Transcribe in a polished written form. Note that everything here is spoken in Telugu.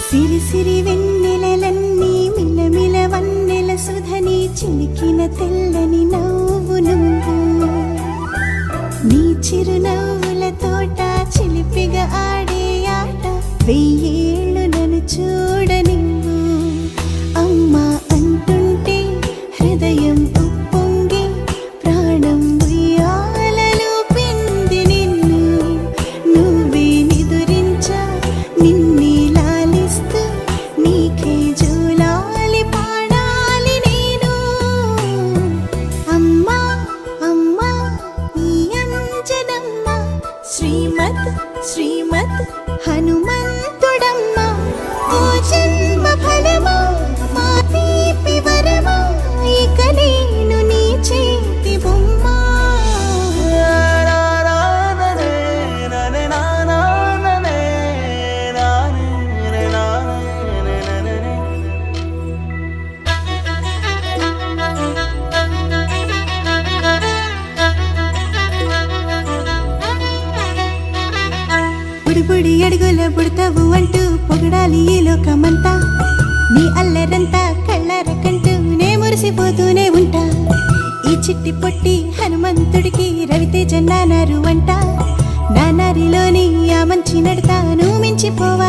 సిరి సిరి వెన్నెలలన్నీ మిలమిల వన్నెల సుధని చిలికిన తెల్లని నవ్వు నువ్వు నీ చిరునవ్వుల తోట చిలిపిగా ఆడే ఆట వెయ్యేళ్ళు నన్ను చూడనివ్వు అమ్మా అంటుంటే హృదయం ఉప్పొంగి ప్రాణం ఉయ్యాలలో పిండి నిన్ను నువ్వే నిదురించా నిన్నే లాలిస్తూ నీకే జోలాలి పాడాలి నేను అమ్మా అమ్మా ఈ అంజనమ్మ శ్రీమత్ శ్రీమత్ హనుమంతుడమ్మ ఓ జన్మ ఫలమా మా తీపి వరమా ఇక నేను నీ చేతి బొమ్మ బుడి అడుగుల బుడతావు అంటూ పొగడాలి ఈ లోకమంతా నీ అల్లరంతా కళ్ళారకంటూ నే మురిసిపోతూనే ఉంటా ఈ చిట్టి పొట్టి హనుమంతుడికి రవితేజ నానారు అంట నానారిలోని ఆ మంచి నడతాను మించిపోవా